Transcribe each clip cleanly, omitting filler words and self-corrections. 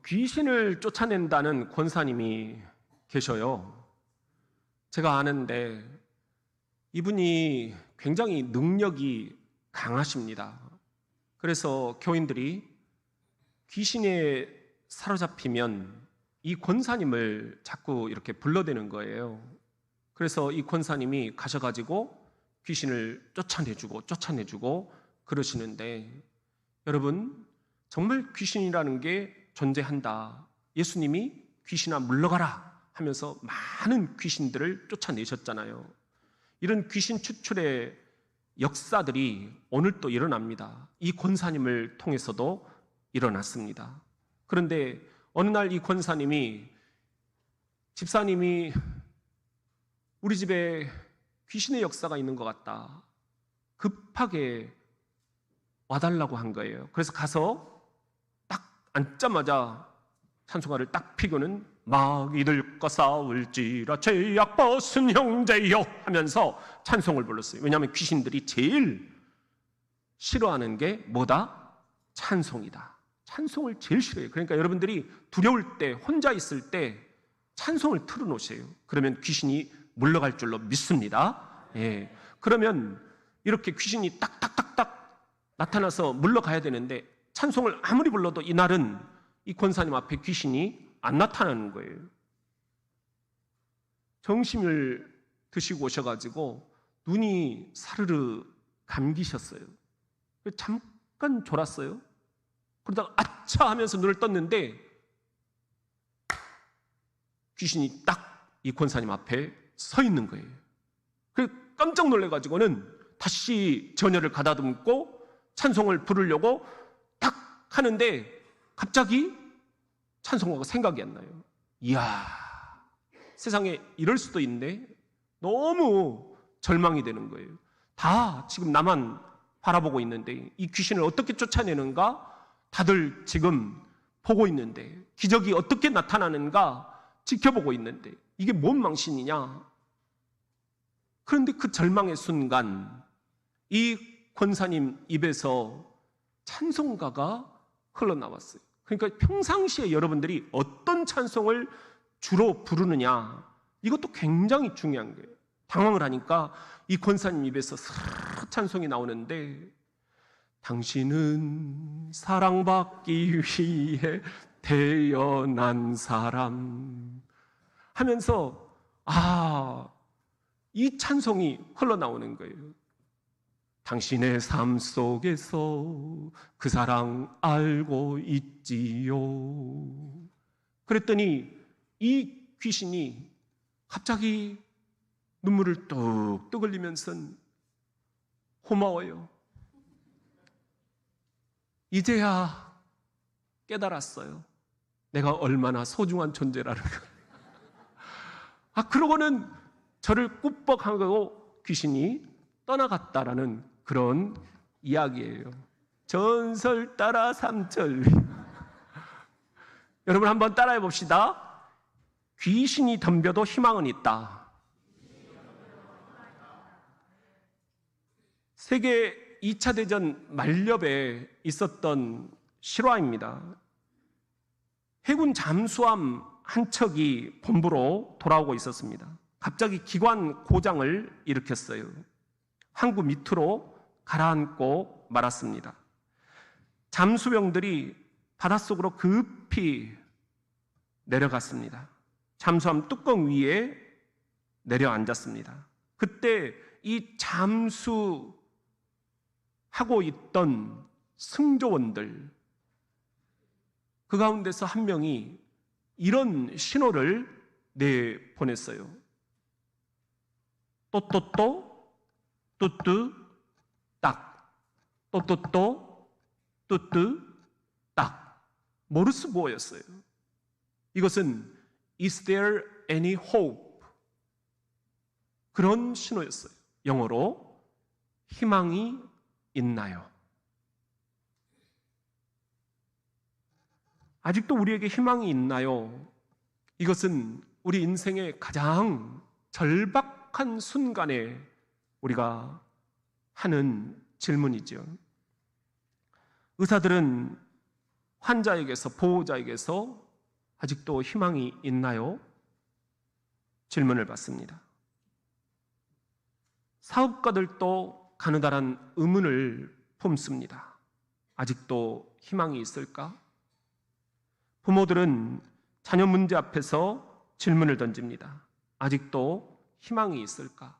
귀신을 쫓아낸다는 권사님이 계셔요. 제가 아는데 이분이 굉장히 능력이 강하십니다. 그래서 교인들이 귀신에 사로잡히면 이 권사님을 자꾸 이렇게 불러대는 거예요. 그래서 이 권사님이 가셔가지고 귀신을 쫓아내주고 그러시는데, 여러분, 정말 귀신이라는 게 존재한다. 예수님이 귀신아 물러가라 하면서 많은 귀신들을 쫓아내셨잖아요. 이런 귀신 추출의 역사들이 오늘 또 일어납니다. 이 권사님을 통해서도 일어났습니다. 그런데 어느 날 이 권사님이, 집사님이 우리 집에 귀신의 역사가 있는 것 같다, 급하게 와달라고 한 거예요. 그래서 가서 딱 앉자마자 찬송가를 딱 피고는 막 이들과 싸울지라 죄악 벗은 형제여 하면서 찬송을 불렀어요. 왜냐하면 귀신들이 제일 싫어하는 게 뭐다? 찬송이다. 찬송을 제일 싫어해요. 그러니까 여러분들이 두려울 때, 혼자 있을 때 찬송을 틀어놓으세요. 그러면 귀신이 물러갈 줄로 믿습니다. 예. 그러면 이렇게 귀신이 딱딱딱딱 나타나서 물러가야 되는데, 찬송을 아무리 불러도 이날은 이 권사님 앞에 귀신이 안 나타나는 거예요. 정심을 드시고 오셔가지고 눈이 사르르 감기셨어요. 잠깐 졸았어요. 그러다가 아차 하면서 눈을 떴는데 귀신이 딱 이 권사님 앞에 서 있는 거예요. 그래서 깜짝 놀래가지고는 다시 전열을 가다듬고 찬송을 부르려고 딱 하는데 갑자기 찬송가가 생각이 안 나요. 이야, 세상에 이럴 수도 있네. 너무 절망이 되는 거예요. 다 지금 나만 바라보고 있는데 이 귀신을 어떻게 쫓아내는가 다들 지금 보고 있는데, 기적이 어떻게 나타나는가 지켜보고 있는데 이게 뭔 망신이냐. 그런데 그 절망의 순간 이 권사님 입에서 찬송가가 흘러나왔어요. 그러니까 평상시에 여러분들이 어떤 찬송을 주로 부르느냐, 이것도 굉장히 중요한 거예요. 당황을 하니까 이 권사님 입에서 스르르 찬송이 나오는데, 당신은 사랑받기 위해 태어난 사람 하면서 이 찬송이 흘러나오는 거예요. 당신의 삶 속에서 그 사랑 알고 있지요. 그랬더니 이 귀신이 갑자기 눈물을 뚝뚝 흘리면서 고마워요. 이제야 깨달았어요. 내가 얼마나 소중한 존재라는 걸. 그러고는 저를 꾸벅하고 귀신이 떠나갔다라는 그런 이야기예요. 전설 따라 삼천리. 여러분 한번 따라해 봅시다. 귀신이 덤벼도 희망은 있다. 세계 2차 대전 만렵에 있었던 실화입니다. 해군 잠수함 한 척이 본부로 돌아오고 있었습니다. 갑자기 기관 고장을 일으켰어요. 항구 밑으로 가라앉고 말았습니다. 잠수병들이 바닷속으로 급히 내려갔습니다. 잠수함 뚜껑 위에 내려앉았습니다. 그때 이 잠수하고 있던 승조원들, 그 가운데서 한 명이 이런 신호를 내보냈어요. 또또또 뚜뚜 딱, 또또또 뚜뚜 딱. 모르스보어였어요. 이것은 Is there any hope? 그런 신호였어요. 영어로 희망이 있나요? 아직도 우리에게 희망이 있나요? 이것은 우리 인생의 가장 절박한 순간에 우리가 하는 질문이죠. 의사들은 환자에게서, 보호자에게서 아직도 희망이 있나요? 질문을 받습니다. 사업가들도 가느다란 의문을 품습니다. 아직도 희망이 있을까? 부모들은 자녀 문제 앞에서 질문을 던집니다. 아직도 희망이 있을까?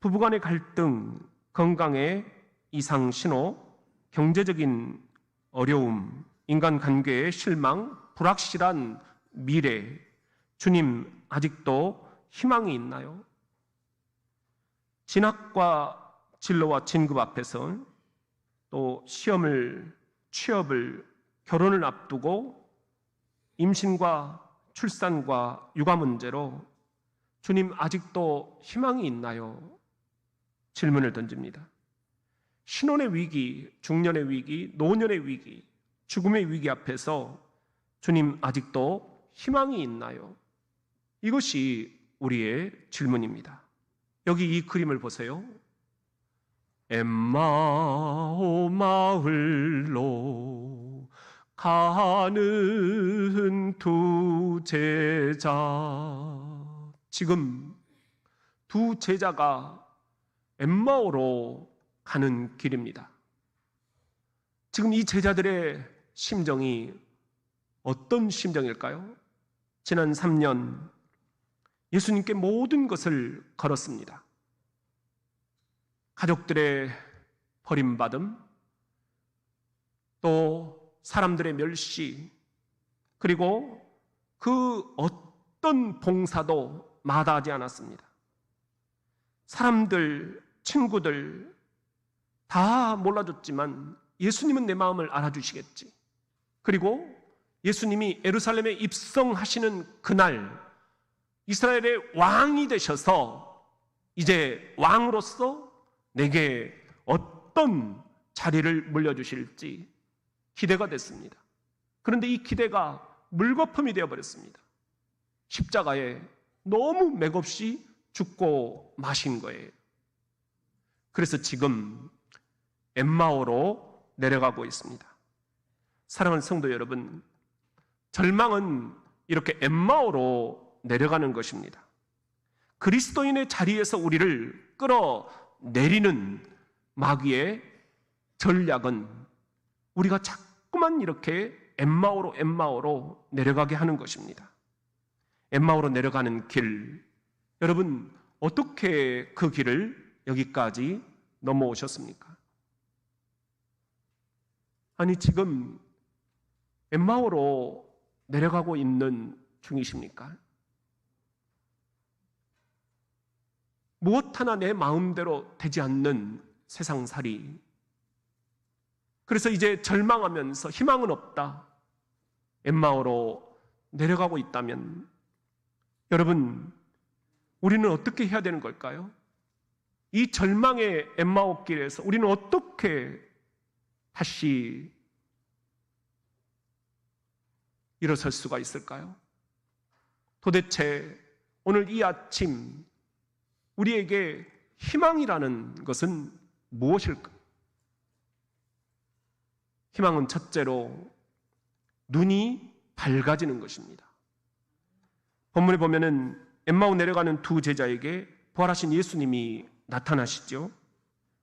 부부간의 갈등, 건강의 이상 신호, 경제적인 어려움, 인간관계의 실망, 불확실한 미래, 주님 아직도 희망이 있나요? 진학과 진로와 진급 앞에서 또 시험을, 취업을, 결혼을 앞두고 임신과 출산과 육아 문제로 주님 아직도 희망이 있나요? 질문을 던집니다. 신혼의 위기, 중년의 위기, 노년의 위기, 죽음의 위기 앞에서 주님 아직도 희망이 있나요? 이것이 우리의 질문입니다. 여기 이 그림을 보세요. 엠마오 마을로 가는 두 제자. 지금 두 제자가 엠마오로 가는 길입니다. 지금 이 제자들의 심정이 어떤 심정일까요? 지난 3년 예수님께 모든 것을 걸었습니다. 가족들의 버림받음, 또 사람들의 멸시, 그리고 그 어떤 봉사도 마다하지 않았습니다. 사람들, 친구들 다 몰라줬지만 예수님은 내 마음을 알아주시겠지. 그리고 예수님이 예루살렘에 입성하시는 그날 이스라엘의 왕이 되셔서 이제 왕으로서 내게 어떤 자리를 물려주실지 기대가 됐습니다. 그런데 이 기대가 물거품이 되어버렸습니다. 십자가에 너무 맥없이 죽고 마신 거예요. 그래서 지금 엠마오로 내려가고 있습니다. 사랑하는 성도 여러분, 절망은 이렇게 엠마오로 내려가는 것입니다. 그리스도인의 자리에서 우리를 끌어내리는 마귀의 전략은 우리가 자꾸만 이렇게 엠마오로 내려가게 하는 것입니다. 엠마오로 내려가는 길, 여러분 어떻게 그 길을 여기까지 넘어오셨습니까? 아니 지금 엠마오로 내려가고 있는 중이십니까? 무엇 하나 내 마음대로 되지 않는 세상살이, 그래서 이제 절망하면서 희망은 없다, 엠마오로 내려가고 있다면 여러분 우리는 어떻게 해야 되는 걸까요? 이 절망의 엠마오 길에서 우리는 어떻게 다시 일어설 수가 있을까요? 도대체 오늘 이 아침 우리에게 희망이라는 것은 무엇일까요? 희망은 첫째로 눈이 밝아지는 것입니다. 본문에 보면은 엠마오 내려가는 두 제자에게 부활하신 예수님이 나타나시죠.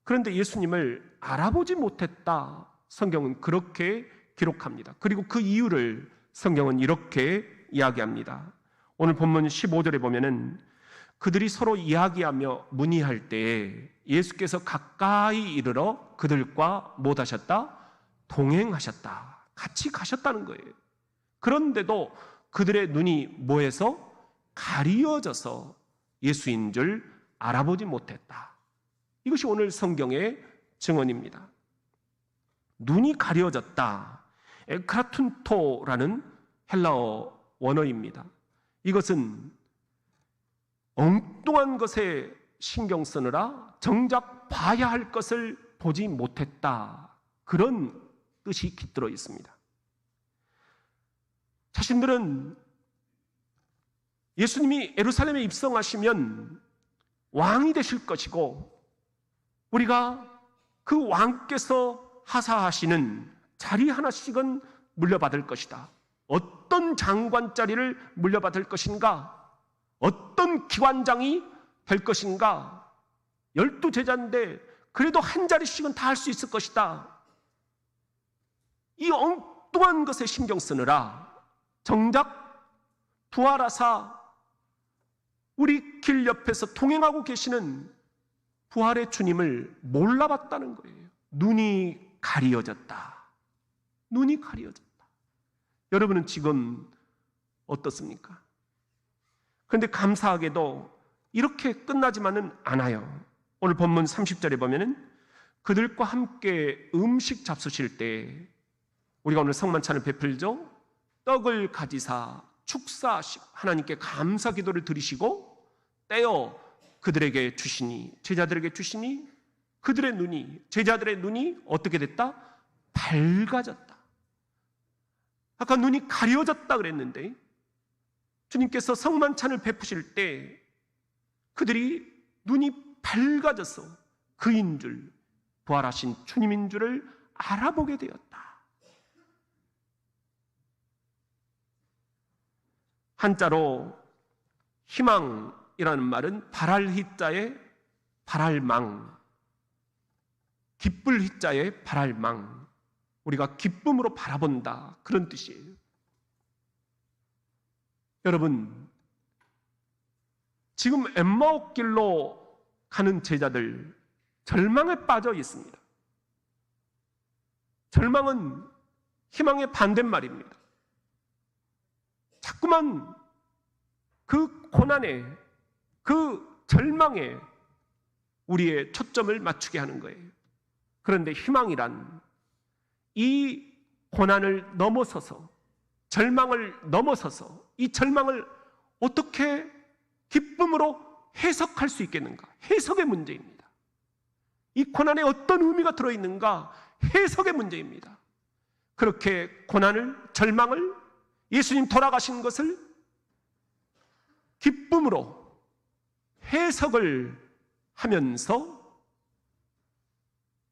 그런데 예수님을 알아보지 못했다, 성경은 그렇게 기록합니다. 그리고 그 이유를 성경은 이렇게 이야기합니다. 오늘 본문 15절에 보면은 그들이 서로 이야기하며 문의할 때에 예수께서 가까이 이르러 그들과 못하셨다? 동행하셨다. 같이 가셨다는 거예요. 그런데도 그들의 눈이 뭐해서? 가리어져서 예수인 줄 알아보지 못했다. 이것이 오늘 성경의 증언입니다. 눈이 가려졌다. 에크라툰토라는 헬라어 원어입니다. 이것은 엉뚱한 것에 신경 쓰느라 정작 봐야 할 것을 보지 못했다, 그런 뜻이 깃들어 있습니다. 자신들은 예수님이 예루살렘에 입성하시면 왕이 되실 것이고 우리가 그 왕께서 하사하시는 자리 하나씩은 물려받을 것이다. 어떤 장관 자리를 물려받을 것인가? 어떤 기관장이 될 것인가? 12제자인데 그래도 한 자리씩은 다 할 수 있을 것이다. 이 엉뚱한 것에 신경 쓰느라 정작 부활하사 우리 길 옆에서 동행하고 계시는 부활의 주님을 몰라봤다는 거예요. 눈이 가리어졌다. 눈이 가리어졌다. 여러분은 지금 어떻습니까? 그런데 감사하게도 이렇게 끝나지만은 않아요. 오늘 본문 30절에 보면은 그들과 함께 음식 잡수실 때 우리가 오늘 성만찬을 베풀죠. 떡을 가지사 축사하시고 하나님께 감사 기도를 드리시고 떼어 그들에게 주시니, 제자들에게 주시니 그들의 눈이, 제자들의 눈이 어떻게 됐다? 밝아졌다. 아까 눈이 가려졌다 그랬는데 주님께서 성만찬을 베푸실 때 그들이 눈이 밝아져서 그인 줄, 부활하신 주님인 줄을 알아보게 되었다. 한자로 희망이라는 말은 바랄 희자에 바랄망, 기쁠 희자에 바랄망, 우리가 기쁨으로 바라본다, 그런 뜻이에요. 여러분, 지금 엠마오 길로 가는 제자들 절망에 빠져 있습니다. 절망은 희망의 반대말입니다. 자꾸만 그 고난에, 그 절망에 우리의 초점을 맞추게 하는 거예요. 그런데 희망이란 이 고난을 넘어서서, 절망을 넘어서서 이 절망을 어떻게 기쁨으로 해석할 수 있겠는가? 해석의 문제입니다. 이 고난에 어떤 의미가 들어있는가? 해석의 문제입니다. 그렇게 고난을, 절망을, 예수님 돌아가신 것을 기쁨으로 해석을 하면서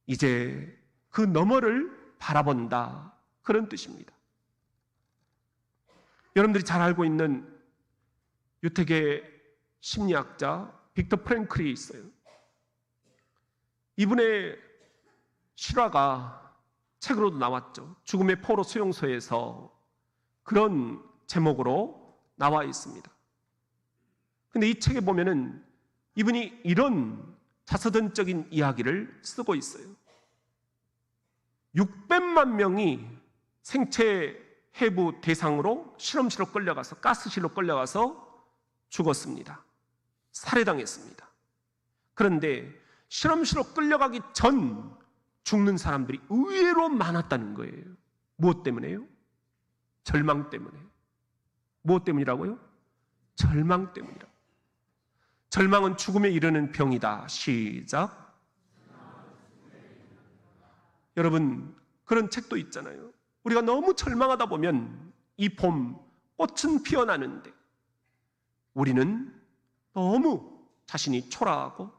이제 그 너머를 바라본다, 그런 뜻입니다. 여러분들이 잘 알고 있는 유태계 심리학자 빅터 프랭클이 있어요. 이분의 실화가 책으로도 나왔죠. 죽음의 포로 수용소에서 그런 제목으로 나와 있습니다. 근데 이 책에 보면은 이분이 이런 자서전적인 이야기를 쓰고 있어요. 600만 명이 생체 해부 대상으로 실험실로 끌려가서, 가스실로 끌려가서 죽었습니다. 살해당했습니다. 그런데 실험실로 끌려가기 전 죽는 사람들이 의외로 많았다는 거예요. 무엇 때문에요? 절망 때문에. 무엇 때문이라고요? 절망 때문이라고. 절망은 죽음에 이르는 병이다. 시작. 여러분, 그런 책도 있잖아요. 우리가 너무 절망하다 보면 이 봄 꽃은 피어나는데 우리는 너무 자신이 초라하고,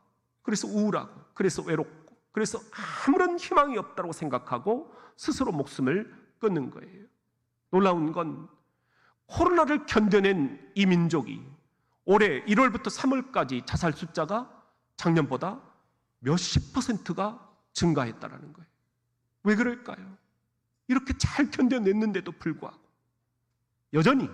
그래서 우울하고, 그래서 외롭고, 그래서 아무런 희망이 없다고 생각하고 스스로 목숨을 끊는 거예요. 놀라운 건 코로나를 견뎌낸 이 민족이 올해 1월부터 3월까지 자살 숫자가 작년보다 몇십 %가 증가했다는 거예요. 왜 그럴까요? 이렇게 잘 견뎌냈는데도 불구하고 여전히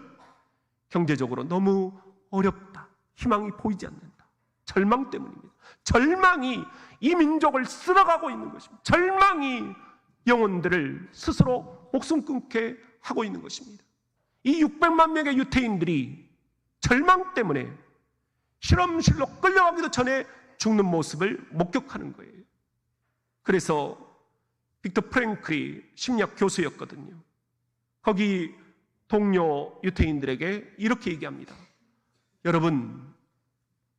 경제적으로 너무 어렵다, 희망이 보이지 않는다. 절망 때문입니다. 절망이 이 민족을 쓸어가고 있는 것입니다. 절망이 영혼들을 스스로 목숨 끊게 하고 있는 것입니다. 이 600만 명의 유태인들이 절망 때문에 실험실로 끌려가기도 전에 죽는 모습을 목격하는 거예요. 그래서 빅터 프랭클이 심리학 교수였거든요. 거기 동료 유태인들에게 이렇게 얘기합니다. 여러분,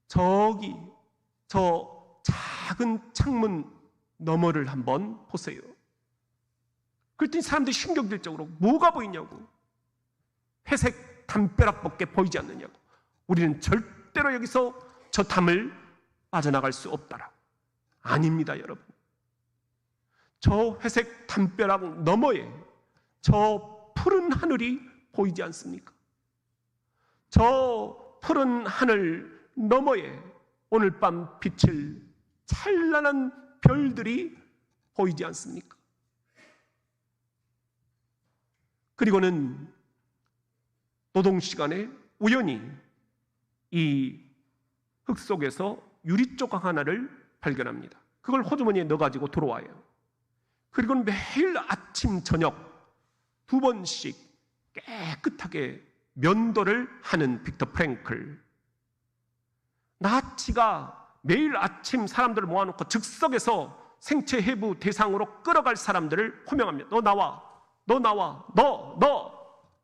저기 저 작은 창문 너머를 한번 보세요. 그랬더니 사람들이 신경질적으로 뭐가 보이냐고. 회색 담벼락밖에 보이지 않느냐고. 우리는 절대로 여기서 저 담을 빠져나갈 수 없다라. 아닙니다, 여러분. 저 회색 담벼락 너머에 저 푸른 하늘이 보이지 않습니까? 저 푸른 하늘 너머에 오늘 밤 비칠 찬란한 별들이 보이지 않습니까? 그리고는 노동 시간에 우연히 이 흙 속에서 유리 조각 하나를 발견합니다. 그걸 호주머니에 넣어가지고 들어와요. 그리고는 매일 아침 저녁 2번씩 깨끗하게 면도를 하는 빅터 프랭클. 나치가 매일 아침 사람들을 모아놓고 즉석에서 생체 해부 대상으로 끌어갈 사람들을 호명합니다. 너 나와, 너 나와, 너,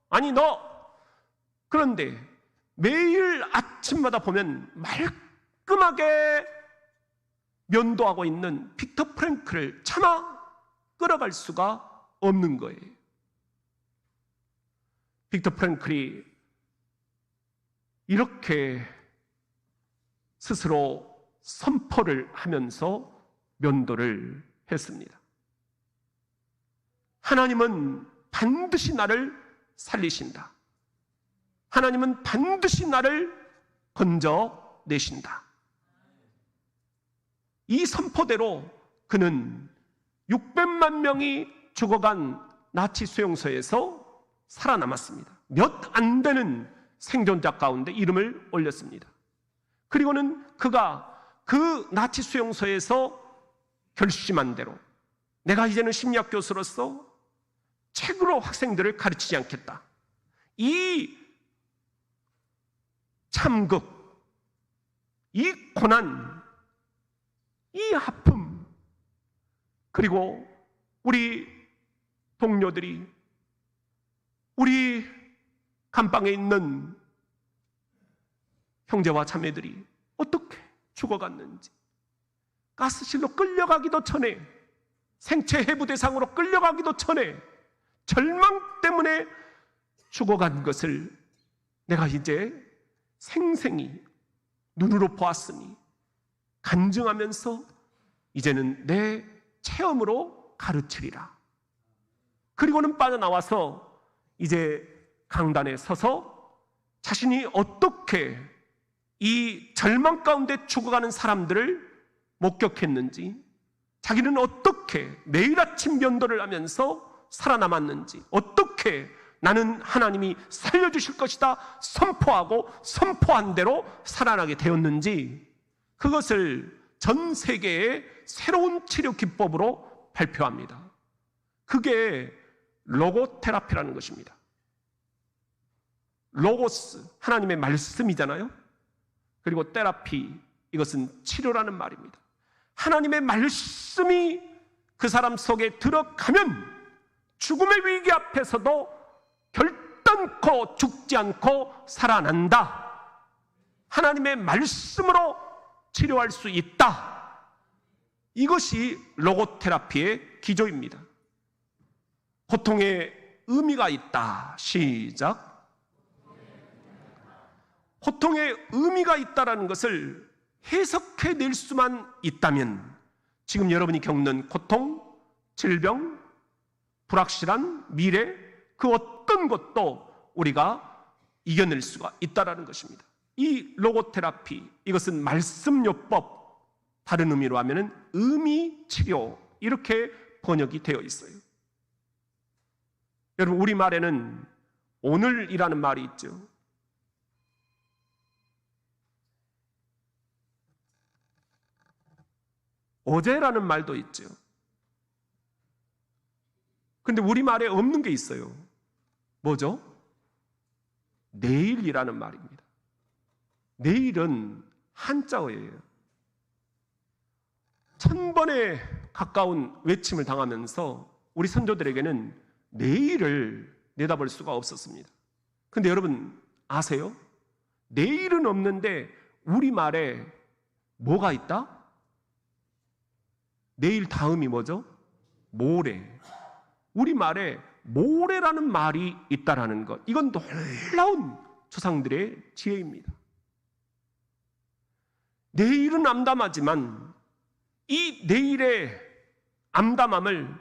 아니 너. 그런데 매일 아침마다 보면 말끔하게 면도하고 있는 빅터 프랭클을 차마 끌어갈 수가 없는 거예요. 빅터 프랭클이 이렇게 스스로 선포를 하면서 면도를 했습니다. 하나님은 반드시 나를 살리신다. 하나님은 반드시 나를 건져내신다. 이 선포대로 그는 600만 명이 죽어간 나치 수용소에서 살아남았습니다. 몇 안 되는 생존자 가운데 이름을 올렸습니다. 그리고는 그가 그 나치 수용소에서 결심한 대로 내가 이제는 심리학 교수로서 책으로 학생들을 가르치지 않겠다. 이 참극, 이 고난, 이 아픔, 그리고 우리 동료들이 우리 감방에 있는 형제와 자매들이 어떻게 죽어갔는지, 가스실로 끌려가기도 전에, 생체 해부 대상으로 끌려가기도 전에 절망 때문에 죽어간 것을 내가 이제 생생히 눈으로 보았으니 간증하면서 이제는 내 체험으로 가르치리라. 그리고는 빠져나와서 이제 강단에 서서 자신이 어떻게 이 절망 가운데 죽어가는 사람들을 목격했는지, 자기는 어떻게 매일 아침 면도를 하면서 살아남았는지, 어떻게 나는 하나님이 살려주실 것이다 선포하고 선포한 대로 살아나게 되었는지, 그것을 전 세계의 새로운 치료 기법으로 발표합니다. 그게 로고테라피라는 것입니다. 로고스, 하나님의 말씀이잖아요. 그리고 테라피, 이것은 치료라는 말입니다. 하나님의 말씀이 그 사람 속에 들어가면 죽음의 위기 앞에서도 결단코 죽지 않고 살아난다. 하나님의 말씀으로 치료할 수 있다. 이것이 로고테라피의 기조입니다. 고통에 의미가 있다. 시작. 고통에 의미가 있다라는 것을 해석해낼 수만 있다면 지금 여러분이 겪는 고통, 질병, 불확실한 미래, 그 어떤 것도 우리가 이겨낼 수가 있다는 것입니다. 이 로고테라피, 이것은 말씀요법, 다른 의미로 하면 의미치료, 이렇게 번역이 되어 있어요. 여러분, 우리말에는 오늘이라는 말이 있죠. 어제라는 말도 있죠. 근데 우리말에 없는 게 있어요. 뭐죠? 내일이라는 말입니다. 내일은 한자어예요. 1000번에 가까운 외침을 당하면서 우리 선조들에게는 내일을 내다볼 수가 없었습니다. 근데 여러분 아세요? 내일은 없는데 우리말에 뭐가 있다? 내일 다음이 뭐죠? 모레. 우리말에 모레라는 말이 있다라는 것, 이건 놀라운 조상들의 지혜입니다. 내일은 암담하지만 이 내일에 암담함을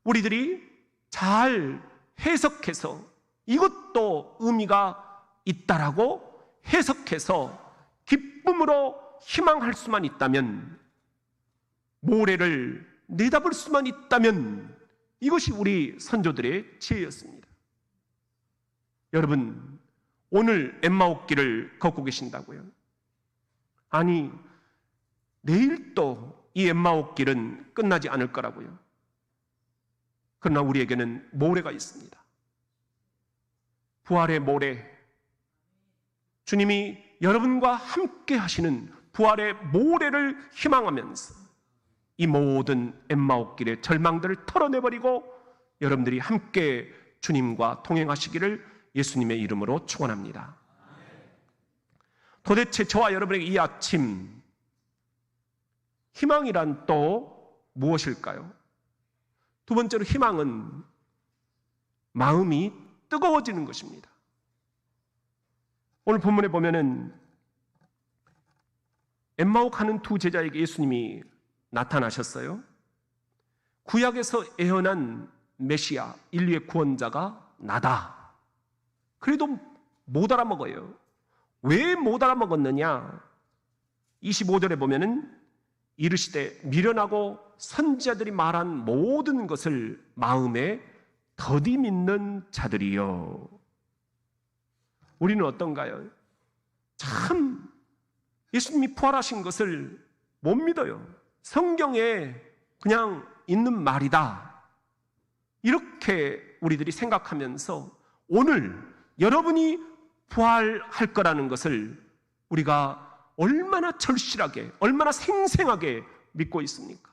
우리들이 잘 해석해서 이것도 의미가 있다라고 해석해서 기쁨으로 희망할 수만 있다면, 모래를 내다볼 수만 있다면 이것이 우리 선조들의 지혜였습니다. 여러분, 오늘 엠마오길을 걷고 계신다고요? 아니, 내일 또 이 엠마오길은 끝나지 않을 거라고요. 그러나 우리에게는 모래가 있습니다. 부활의 모래, 주님이 여러분과 함께 하시는 부활의 모래를 희망하면서 이 모든 엠마오길의 절망들을 털어내버리고 여러분들이 함께 주님과 동행하시기를 예수님의 이름으로 축원합니다. 도대체 저와 여러분에게 이 아침 희망이란 또 무엇일까요? 두 번째로, 희망은 마음이 뜨거워지는 것입니다. 오늘 본문에 보면은 엠마오 가는 두 제자에게 예수님이 나타나셨어요. 구약에서 예언한 메시아, 인류의 구원자가 나다. 그래도 못 알아먹어요. 왜 못 알아먹었느냐? 25절에 보면은 이르시되 미련하고 선지자들이 말한 모든 것을 마음에 더디 믿는 자들이요. 우리는 어떤가요? 참 예수님이 부활하신 것을 못 믿어요. 성경에 그냥 있는 말이다, 이렇게 우리들이 생각하면서 오늘 여러분이 부활할 거라는 것을 우리가 얼마나 절실하게, 얼마나 생생하게 믿고 있습니까?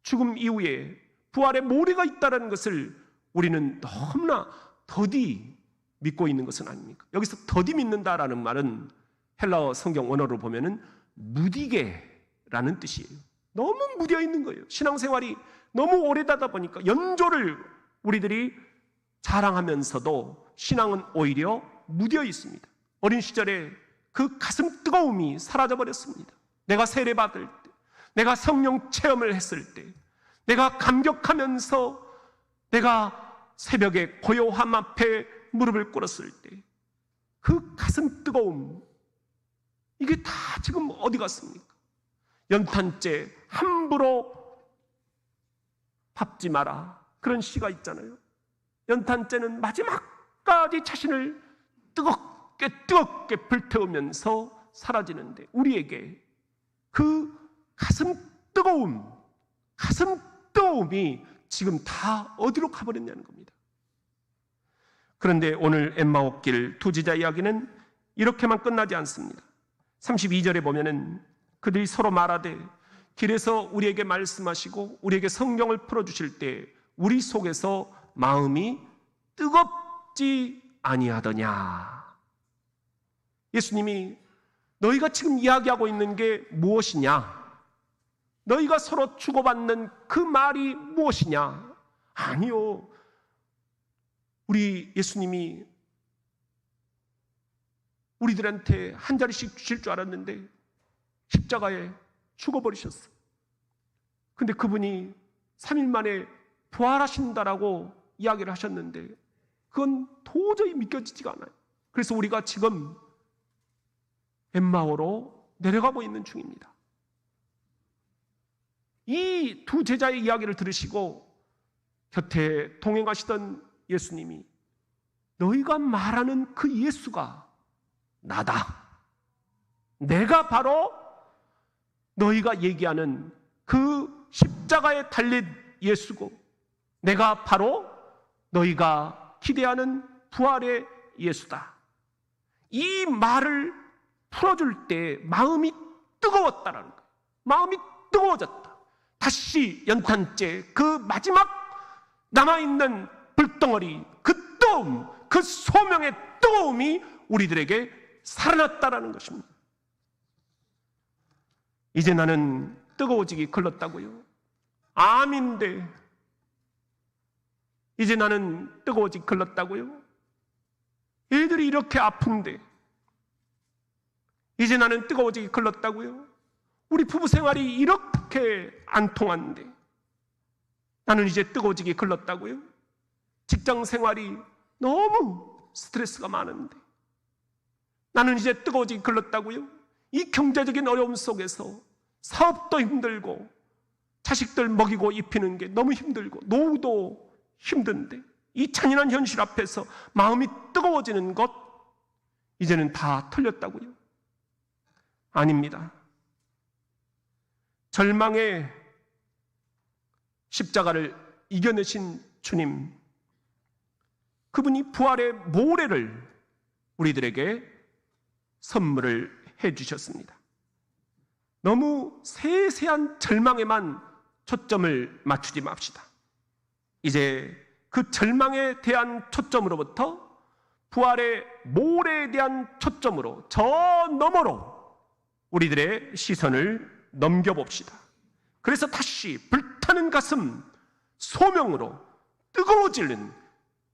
죽음 이후에 부활의 모래가 있다는 것을 우리는 너무나 더디 믿고 있는 것은 아닙니까? 여기서 더디 믿는다라는 말은 헬라어 성경 원어로 보면은 무디게라는 뜻이에요. 너무 무뎌 있는 거예요. 신앙생활이 너무 오래되다 보니까 연조를 우리들이 자랑하면서도 신앙은 오히려 무뎌 있습니다. 어린 시절에 그 가슴 뜨거움이 사라져버렸습니다. 내가 세례받을 때, 내가 성령 체험을 했을 때, 내가 감격하면서 내가 새벽에 고요함 앞에 무릎을 꿇었을 때 그 가슴 뜨거움, 이게 다 지금 어디 갔습니까? 연탄재 함부로 밟지 마라, 그런 시가 있잖아요. 연탄재는 마지막까지 자신을 뜨겁게 불태우면서 사라지는데, 우리에게 그 가슴 뜨거움이 지금 다 어디로 가버렸냐는 겁니다. 그런데 오늘 엠마오길 두 제자 이야기는 이렇게만 끝나지 않습니다. 32절에 보면은 그들이 서로 말하되 길에서 우리에게 말씀하시고 우리에게 성경을 풀어주실 때 우리 속에서 마음이 뜨겁지 아니하더냐. 예수님이 너희가 지금 이야기하고 있는 게 무엇이냐? 너희가 서로 주고받는 그 말이 무엇이냐? 아니요. 우리 예수님이 우리들한테 한 자리씩 주실 줄 알았는데 십자가에 죽어버리셨어요. 근데 그분이 3일 만에 부활하신다라고 이야기를 하셨는데 그건 도저히 믿겨지지가 않아요. 그래서 우리가 지금 엠마오로 내려가고 있는 중입니다. 이 두 제자의 이야기를 들으시고 곁에 동행하시던 예수님이 너희가 말하는 그 예수가 나다. 내가 바로 너희가 얘기하는 그 십자가에 달린 예수고 내가 바로 너희가 기대하는 부활의 예수다. 이 말을 풀어줄 때 마음이 뜨거웠다라는 거예요. 마음이 뜨거워졌다. 다시 연탄재 그 마지막 남아있는 불덩어리, 그 뜨거움, 그 소명의 뜨거움이 우리들에게 살아났다라는 것입니다. 이제 나는 뜨거워지기 걸렀다고요? 암인데 이제 나는 뜨거워지기 걸렀다고요? 애들이 이렇게 아픈데 이제 나는 뜨거워지기 걸렀다고요? 우리 부부 생활이 이렇게 안 통하는데 나는 이제 뜨거워지기 글렀다고요? 직장 생활이 너무 스트레스가 많은데 나는 이제 뜨거워지기 글렀다고요? 이 경제적인 어려움 속에서 사업도 힘들고 자식들 먹이고 입히는 게 너무 힘들고 노후도 힘든데 이 잔인한 현실 앞에서 마음이 뜨거워지는 것, 이제는 다 틀렸다고요? 아닙니다. 절망의 십자가를 이겨내신 주님, 그분이 부활의 모래를 우리들에게 선물을 해주셨습니다. 너무 세세한 절망에만 초점을 맞추지 맙시다. 이제 그 절망에 대한 초점으로부터 부활의 모래에 대한 초점으로 저 너머로 우리들의 시선을 넘겨봅시다. 그래서 다시 불타는 가슴, 소명으로 뜨거워지는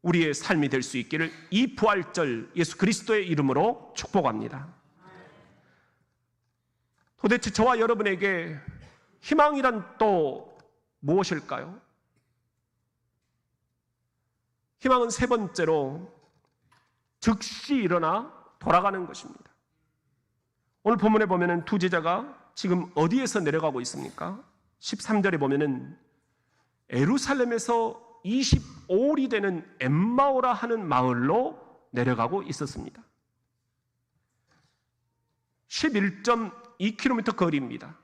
우리의 삶이 될 수 있기를 이 부활절 예수 그리스도의 이름으로 축복합니다. 도대체 저와 여러분에게 희망이란 또 무엇일까요? 희망은 세 번째로 즉시 일어나 돌아가는 것입니다. 오늘 본문에 보면은 두 제자가 지금 어디에서 내려가고 있습니까? 13절에 보면은 예루살렘에서 25일이 되는 엠마오라 하는 마을로 내려가고 있었습니다. 11.2km 거리입니다.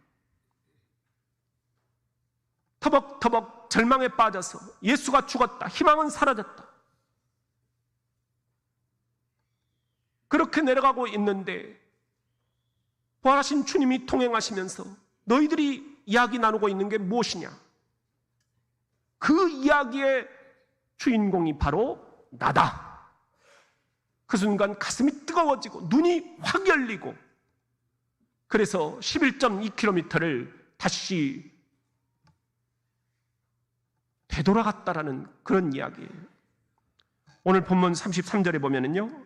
터벅터벅 절망에 빠져서 예수가 죽었다, 희망은 사라졌다, 그렇게 내려가고 있는데 부활하신 주님이 통행하시면서 너희들이 이야기 나누고 있는 게 무엇이냐? 그 이야기의 주인공이 바로 나다. 그 순간 가슴이 뜨거워지고 눈이 확 열리고, 그래서 11.2km를 다시 되돌아갔다라는 그런 이야기예요. 오늘 본문 33절에 보면은요,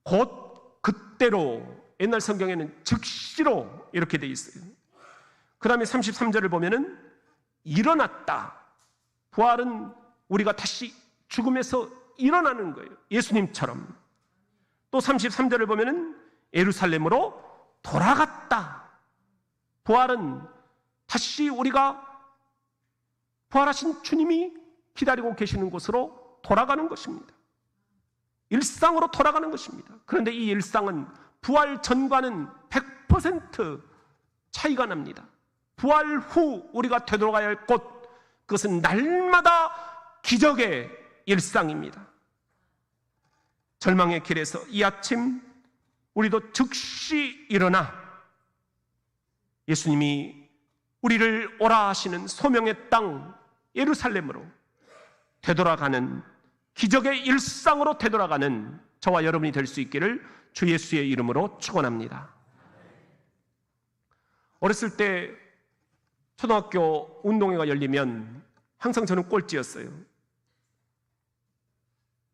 곧 그때로, 옛날 성경에는 즉시로 이렇게 돼 있어요. 그 다음에 33절을 보면은 일어났다. 부활은 우리가 다시 죽음에서 일어나는 거예요. 예수님처럼. 또 33절을 보면은 예루살렘으로 돌아갔다. 부활은 다시 우리가 부활하신 주님이 기다리고 계시는 곳으로 돌아가는 것입니다. 일상으로 돌아가는 것입니다. 그런데 이 일상은 부활 전과는 100% 차이가 납니다. 부활 후 우리가 되돌아가야 할 곳, 그것은 날마다 기적의 일상입니다. 절망의 길에서 이 아침 우리도 즉시 일어나 예수님이 우리를 오라 하시는 소명의 땅 예루살렘으로 되돌아가는, 기적의 일상으로 되돌아가는 저와 여러분이 될 수 있기를 주 예수의 이름으로 축원합니다. 어렸을 때 초등학교 운동회가 열리면 항상 저는 꼴찌였어요.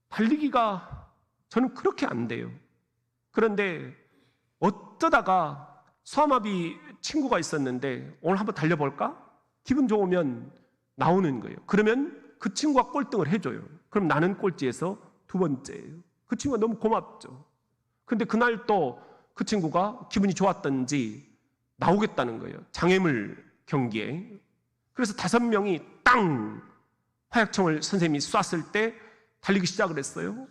달리기가 저는 그렇게 안 돼요. 그런데 어쩌다가 소아마비 친구가 있었는데 오늘 한번 달려볼까? 기분 좋으면 나오는 거예요. 그러면 그 친구가 꼴등을 해줘요. 그럼 나는 꼴찌에서 두 번째예요. 그 친구가 너무 고맙죠. 근데 그날 또 그 친구가 기분이 좋았던지 나오겠다는 거예요. 장애물 경기에. 그래서 5명이 땅! 화약총을 선생님이 쐈을 때 달리기 시작을 했어요.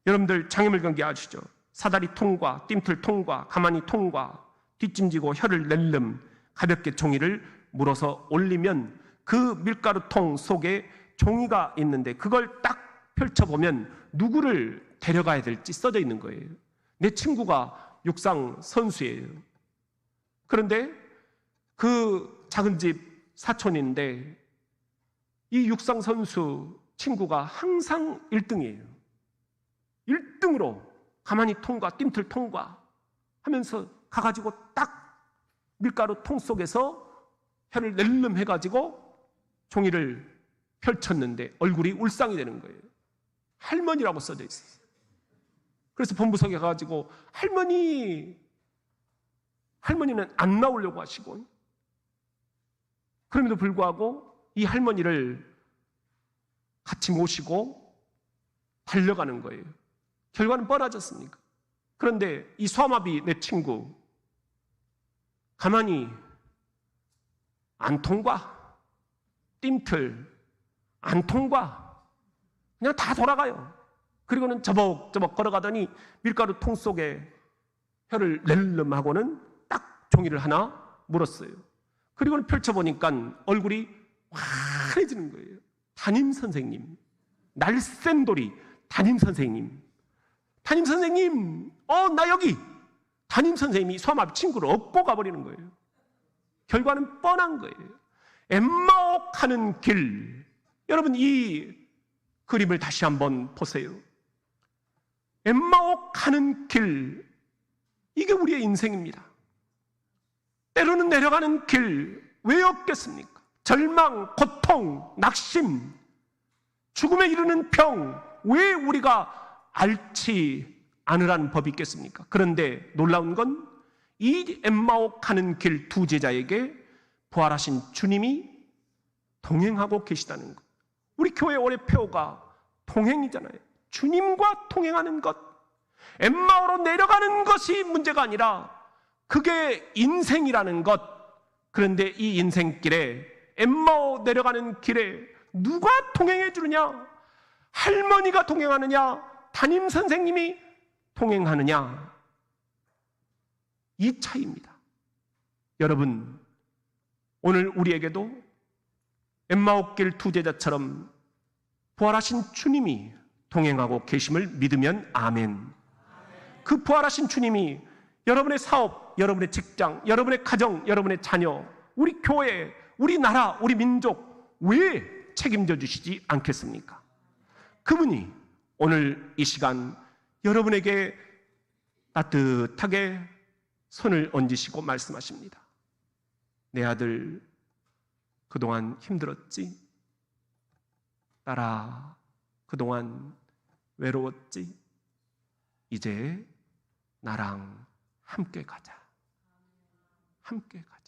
여러분들 장애물 경기 아시죠? 사다리 통과, 뜀틀 통과, 가만히 통과, 뒷짐지고 혀를 낼름, 가볍게 종이를 물어서 올리면 그 밀가루통 속에 종이가 있는데 그걸 딱 펼쳐보면 누구를 데려가야 될지 써져 있는 거예요. 내 친구가 육상 선수예요. 그런데 그 작은 집 사촌인데 이 육상 선수 친구가 항상 1등이에요. 1등으로 가만히 통과, 뜀틀 통과 하면서 가가지고 딱 밀가루 통 속에서 혀를 낼름 해가지고 종이를 펼쳤는데 얼굴이 울상이 되는 거예요. 할머니라고 써져 있어요. 그래서 본부석에 가가지고 할머니는 안 나오려고 하시고, 그럼에도 불구하고 이 할머니를 같이 모시고 달려가는 거예요. 결과는 뻔하졌습니까? 그런데 이 소아마비 내 친구 가만히 안 통과, 뜀틀 안 통과, 그냥 다 돌아가요. 그리고는 저벅저벅 걸어가더니 밀가루 통 속에 혀를 낼름하고는 딱 종이를 하나 물었어요. 그리고는 펼쳐보니까 얼굴이 환해지는 거예요. 담임 선생님, 날쌘돌이 담임 선생님, 담임 선생님, 나 여기! 담임 선생님이 소아마비 친구를 업고 가버리는 거예요. 결과는 뻔한 거예요. 엠마오 가는 길. 여러분, 이 그림을 다시 한번 보세요. 엠마오 가는 길. 이게 우리의 인생입니다. 때로는 내려가는 길. 왜 없겠습니까? 절망, 고통, 낙심, 죽음에 이르는 병. 왜 우리가 앓지 않으라는 법이 있겠습니까? 그런데 놀라운 건 이 엠마오 가는 길 두 제자에게 부활하신 주님이 동행하고 계시다는 것. 우리 교회 올해 표어가 동행이잖아요. 주님과 동행하는 것. 엠마오로 내려가는 것이 문제가 아니라 그게 인생이라는 것. 그런데 이 인생길에, 엠마오 내려가는 길에 누가 동행해 주느냐? 할머니가 동행하느냐? 담임 선생님이 동행하느냐? 이 차이입니다. 여러분, 오늘 우리에게도 엠마오길 두 제자처럼 부활하신 주님이 동행하고 계심을 믿으면 아멘. 그 부활하신 주님이 여러분의 사업, 여러분의 직장, 여러분의 가정, 여러분의 자녀, 우리 교회, 우리 나라, 우리 민족 왜 책임져 주시지 않겠습니까? 그분이 오늘 이 시간 여러분에게 따뜻하게 손을 얹으시고 말씀하십니다. 내 아들, 그동안 힘들었지? 딸아, 그동안 외로웠지? 이제 나랑 함께 가자. 함께 가자.